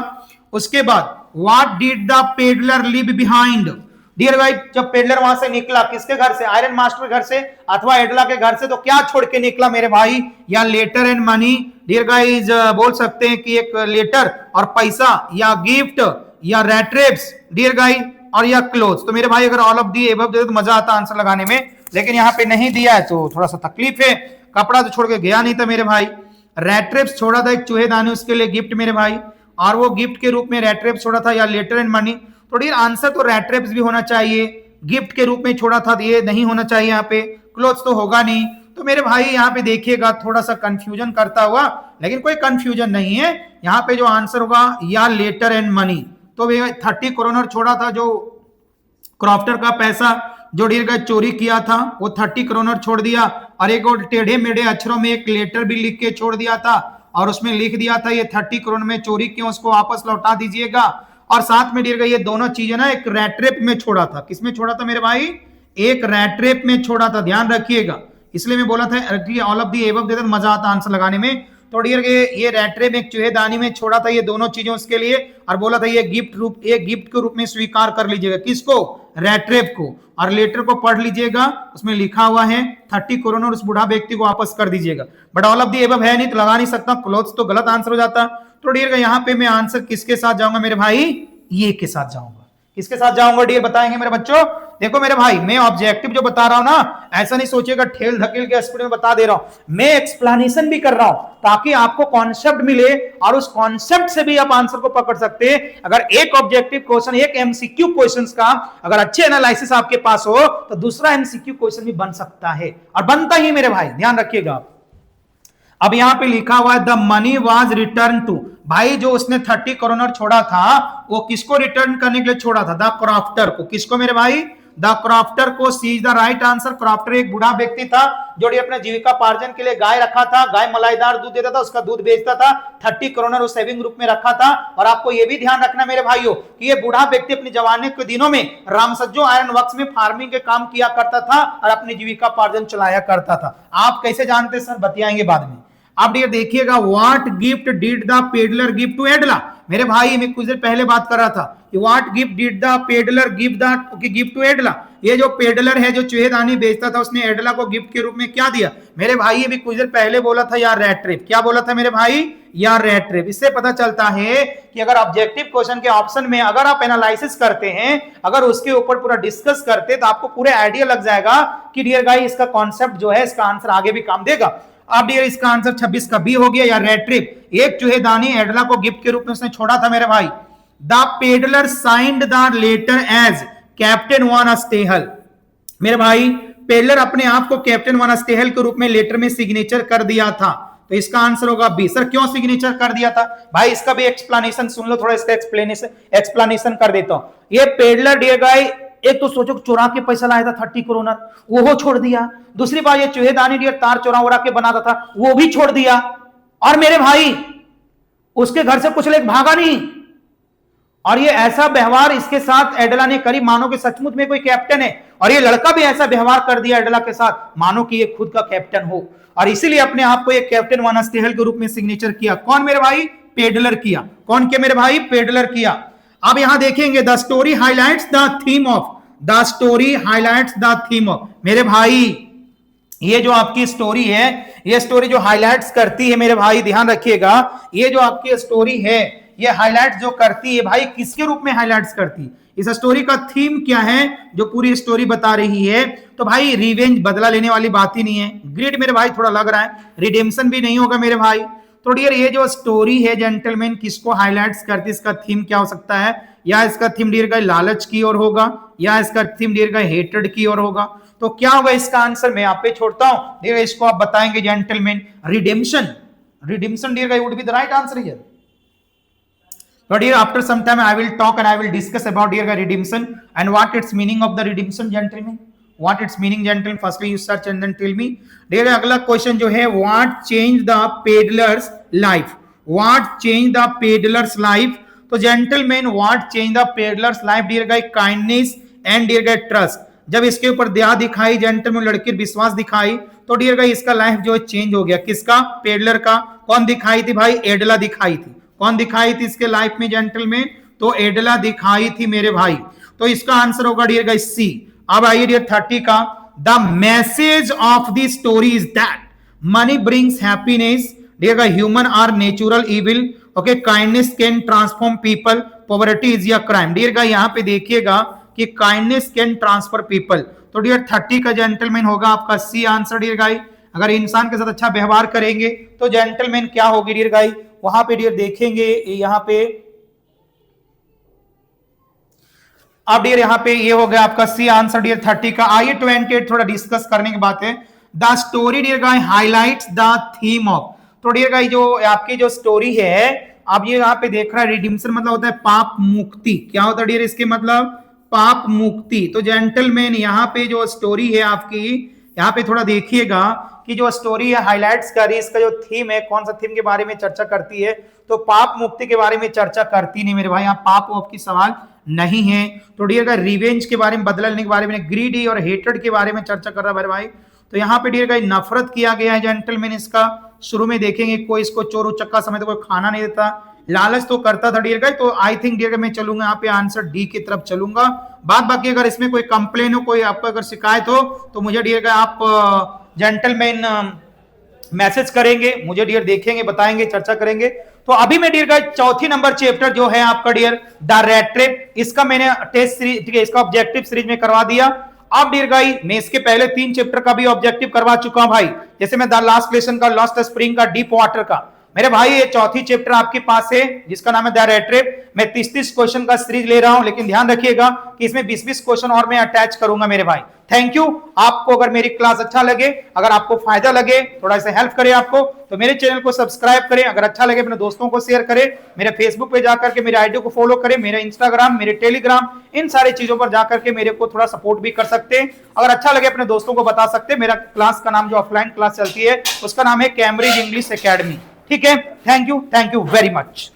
उसके बाद what did the peddler leave behind, dear भाई जब पेडलर वहां से निकला किसके घर से? आयरन मास्टर घर से अथवा एडला के घर से, तो क्या छोड़ के निकला मेरे भाई? A letter and money, dear guys बोल सकते हैं कि एक लेटर और पैसा, या गिफ्ट, या रेट्रेप्स डियर गाइस, और या क्लोथ। तो मेरे भाई अगर ऑल ऑफ दी एबव दे तो मजा आता आंसर लगाने में, लेकिन यहाँ पे नहीं दिया है तो थोड़ा सा तकलीफ है। कपड़ा तो छोड़ के गया नहीं था मेरे भाई। रेट्रेप्स छोड़ा था एक चूहेदानी, उसके लिए गिफ्ट मेरे भाई, और वो गिफ्ट के रूप में रेट्रेप्स छोड़ा था, या लेटर एंड मनी। तो डियर आंसर तो रेट्रेप्स भी होना चाहिए, गिफ्ट के रूप में छोड़ा था तो ये नहीं होना चाहिए यहाँ पे, क्लोथ्स तो होगा नहीं। तो मेरे भाई यहाँ पे देखिएगा थोड़ा सा कंफ्यूजन करता हुआ, लेकिन कोई कंफ्यूजन नहीं है। यहाँ पे जो आंसर होगा या लेटर एंड मनी। तो 30 करोनर छोड़ा था, जो क्रॉफ्टर का पैसा जो डियर गाइस चोरी किया था वो 30 करोनर छोड़ दिया, और एक और टेढ़े मेढ़े अक्षरों में एक लेटर भी लिख के छोड़ दिया था, और उसमें लिख दिया था ये 30 करोड़ में चोरी क्यों, उसको वापस लौटा दीजिएगा। और साथ में डियर गाइस ये दोनों चीजें ना एक रेट्रेप में छोड़ा था। किसमें छोड़ा था मेरे भाई? एक रेट्रेप में छोड़ा था, ध्यान रखिएगा। इसलिए मैं बोला था ऑल ऑफ दी एबव देता मजा आता आंसर लगाने में। तो डियर ये रेट्रेप एक चूहेदानी में छोड़ा था, ये दोनों चीजें उसके लिए, और बोला था ये गिफ्ट के रूप में स्वीकार कर लीजिएगा। किसको? रेट्रेप को। और लेटर को पढ़ लीजिएगा, उसमें लिखा हुआ है 30 करोड़ और उस बूढ़ा व्यक्ति को वापस कर दीजिएगा। But all of the above है नहीं तो लगा नहीं सकता, क्लोथ्स तो गलत आंसर हो जाता। तो डियर यहाँ पे मैं आंसर किसके साथ जाऊंगा मेरे भाई? ये के साथ जाऊंगा। किसके साथ जाऊंगा डियर बताएंगे मेरे बच्चों? देखो मेरे भाई मैं ऑब्जेक्टिव जो बता रहा हूं ना, ऐसा नहीं सोचिएगा ठेल धकेल के स्पीड में बता दे रहा हूं, मैं एक्सप्लेनेशन भी कर रहा हूं ताकि आपको कॉन्सेप्ट मिले और उस कॉन्सेप्ट से भी आप आंसर को पकड़ सकते हैं। अगर एक ऑब्जेक्टिव क्वेश्चन, एक एमसीक्यू क्वेश्चंस का अगर अच्छे एनालिसिस आपके पास हो तो दूसरा एमसीक्यू क्वेश्चन भी बन सकता है, और बनता ही मेरे भाई, ध्यान रखिएगा। अब यहां पे लिखा हुआ है the money was return to, भाई जो उसने 30 करोड़ छोड़ा था वो किसको रिटर्न करने के लिए छोड़ा था? द क्रॉफ्टर को। किसको मेरे भाई? द क्रॉफ्टर को। C is the right answer. Crofter एक बूढ़ा व्यक्ति था जो अपने जीविका पार्जन के लिए गाय रखा था, गाय मलाईदार दूध देता था, उसका दूध बेचता था, 30 करोड़ उस सेविंग ग्रुप में रखा था। और आपको यह भी ध्यान रखना मेरे भाइयों कि ये बूढ़ा व्यक्ति अपनी जवानी के दिनों में रामसज्जो आयरन वर्क्स में फार्मिंग के काम किया करता था और अपनी जीविका पार्जन चलाया करता था। आप कैसे जानते सर? बतियाएंगे बाद में। आप डियर देखिएगा, what gift did the peddler give to Edla. मेरे भाई मैं कुछ देर पहले बात कर रहा था कि what gift did the peddler give to Edla. ये जो पेडलर है जो चूहेदानी बेचता था उसने एडला को गिफ्ट के रूप में क्या दिया। मेरे भाई ये भी कुछ देर पहले बोला था यार रेड ट्रिप। क्या बोला था मेरे भाई, यार रेड ट्रिप। इससे पता चलता है कि अगर ऑब्जेक्टिव क्वेश्चन के ऑप्शन में अगर आप एनालिसिस करते हैं, अगर उसके ऊपर पूरा डिस्कस करते तो आपको पूरे आइडिया लग जाएगा कि डियर गाइस इसका कॉन्सेप्ट जो है इसका आंसर आगे भी काम देगा। अब डियर इसका आंसर 26 का बी हो गया, या रेड ट्रिप। एक चूहेदानी एडला को गिफ्ट के रूप में उसने छोड़ा था मेरे भाई। The peddler signed the letter as captain von Stahle. मेरे भाई पेडलर अपने आप को कैप्टन वन अस्टेहल के रूप में लेटर में सिग्नेचर कर दिया था, तो इसका आंसर होगा बी। सर क्यों सिग्नेचर कर दिया था भाई, इसका भी एक्सप्लेनेशन सुन लो थोड़ा, इसका एक्सप्लेनेशन कर देता हूं। ये पेडलर डियर गाइस एक तो सोचो चुरा के पैसा लाया था 30 करोड़, वो छोड़ दिया। दूसरी बात ये चूहेदानी डियर तार चुरा के बनाता था, वो भी छोड़ दिया। और मेरे भाई उसके घर से कुछ लेकर भागा नहीं। और ये ऐसा व्यवहार इसके साथ एडला ने करी मानो कि सचमुच में कोई कैप्टन है, और ये लड़का भी ऐसा व्यवहार कर दिया एडला के साथ मानो कि ये खुद का कैप्टन हो, और इसीलिए अपने आप को एक कैप्टन वन अस्टेहल के रूप में सिग्नेचर किया। कौन मेरे भाई, पेडलर किया। कौन किया मेरे भाई, पेडलर किया। अब यहां देखेंगे the story highlights the theme of, the story highlights the theme of. मेरे भाई ये जो आपकी स्टोरी है, ये स्टोरी जो हाईलाइट्स करती है मेरे भाई ध्यान रखिएगा, ये जो आपकी स्टोरी है ये हाईलाइट जो करती है भाई किसके रूप में हाईलाइट्स करती है। इस स्टोरी का थीम क्या है जो पूरी स्टोरी बता रही है, तो भाई रिवेंज, बदला लेने वाली बात ही नहीं है। ग्रिड मेरे भाई थोड़ा लग रहा है, रिडेम्पशन भी नहीं होगा मेरे भाई। तो डियर ये जो स्टोरी है जेंटलमैन किसको हाईलाइट्स करती है, इसका थीम क्या हो सकता है। या इसका थीम डियर गाइस लालच की ओर होगा, या इसका थीम डियर गाइस हेट्रेड की ओर होगा। तो क्या होगा इसका आंसर, मैं आप पे छोड़ता हूं, डियर इसको आप बताएंगे gentleman. Redemption, redemption dear guys would be the right answer here. But here after some time I will talk and I will discuss about dear redemption and what its meaning of the redemption gentlemen, what its meaning gentlemen, firstly you search and then tell me। dear अगला question जो है what changed the peddler's life, what changed the peddler's life। तो gentlemen what changed the peddler's life dear guy, kindness and dear guy trust। जब इसके ऊपर दया दिखाई gentleman, लड़की विश्वास दिखाई, तो डियर गाइस इसका लाइफ जो है चेंज हो गया। किसका, पेडलर का। कौन दिखाई थी भाई, एडला दिखाई थी। कौन दिखाई थी इसके लाइफ में जेंटलमैन, तो एडला दिखाई थी मेरे भाई। तो इसका आंसर होगा डियर गाइस सी। अब आइए डियर 30 का, the message of the story is that money brings happiness, dear guys human are natural evil, okay, kindness can transform people, poverty is a crime. Dear guys यहां पे देखिएगा कि kindness can transfer people, तो dear 30 का gentleman होगा आपका C answer dear guys. अगर इंसान के साथ अच्छा व्यवहार करेंगे तो जेंटलमैन क्या होगी डियर गाइस, वहां पे डियर देखेंगे यहां पे, अब डियर यहां पे ये हो गया आपका सी आंसर डियर 30 का। आइए 28 थोड़ा डिस्कस करने की बात है। The story dear guys highlights the theme of. तो डियर गाइस जो आपकी जो स्टोरी है, अब ये यहां पे देख रहा है रिडिम्पशन मतलब होता है पाप मुक्ति। क्या होता है डियर इसके मतलब, पाप मुक्ति। तो जेंटलमैन यहां पे जो स्टोरी है आपकी, यहां पे थोड़ा देखिएगा कि जो स्टोरी है हाईलाइट्स कर रही है, इसका जो थीम है कौन सा थीम के बारे में चर्चा करती है, तो पाप मुक्ति के बारे में चर्चा करती नहीं मेरे भाई, यहाँ पाप वाप की सवाल नहीं है। तो डियर का रिवेंज के बारे में, बदला लेने के बारे में, ग्रीडी और हेट्रेड के बारे में चर्चा कर रहा है मेरे भाई। तो यहाँ पे डियर का नफरत किया गया है जेंटलमैन इसका। शुरू में देखेंगे कोई इसको चोर उचक्का समय तो कोई खाना नहीं देता, लालच तो करता था डियर गाइस। तो आई थिंक डियर मैं चलूंगा यहाँ पे आंसर डी की तरफ चलूंगा। बात बाकी अगर इसमें कोई कंप्लेन हो, कोई आपको अगर शिकायत हो तो मुझे डियर गाइस आप जेंटलमैन मैसेज करेंगे, मुझे डियर देखेंगे, बताएंगे, चर्चा करेंगे। तो अभी मैं डियर गाइस चौथी नंबर चैप्टर जो है आपका डियर द रेड ट्रिप, इसका मैंने टेस्ट सीरीज, ठीक है, इसका ऑब्जेक्टिव सीरीज में करवा दिया। अब डियर गाइस मैं इसके पहले 3 चैप्टर का भी ऑब्जेक्टिव करवा चुका हूं भाई, जैसे मैं द लास्ट लेसन का, लॉस्ट स्प्रिंग का, डीप वाटर का। मेरे भाई ये चौथी चैप्टर आपके पास है जिसका नाम है द रेड ट्रिप। मैं 30-30 क्वेश्चन का सीरीज ले रहा हूं, लेकिन ध्यान रखिएगा कि इसमें 20-20 क्वेश्चन और मैं अटैच करूंगा मेरे भाई। Thank you. आपको अगर मेरी क्लास अच्छा लगे, अगर आपको फायदा लगे, थोड़ा सा हेल्प करे आपको, तो मेरे चैनल को सब्सक्राइब करें। अगर अच्छा लगे अपने दोस्तों को शेयर करें, मेरे फेसबुक पे जाकर के मेरे आईडी को फॉलो करें, मेरे इंस्टाग्राम, मेरे टेलीग्राम, इन सारी चीजों पर जाकर के मेरे को थोड़ा सपोर्ट भी कर सकते हैं। अगर अच्छा लगे अपने दोस्तों को बता सकते हैं। मेरा क्लास का नाम जो ऑफलाइन क्लास चलती है उसका नाम है कैम्ब्रिज इंग्लिश एकेडमी, ठीक है। Thank you very much.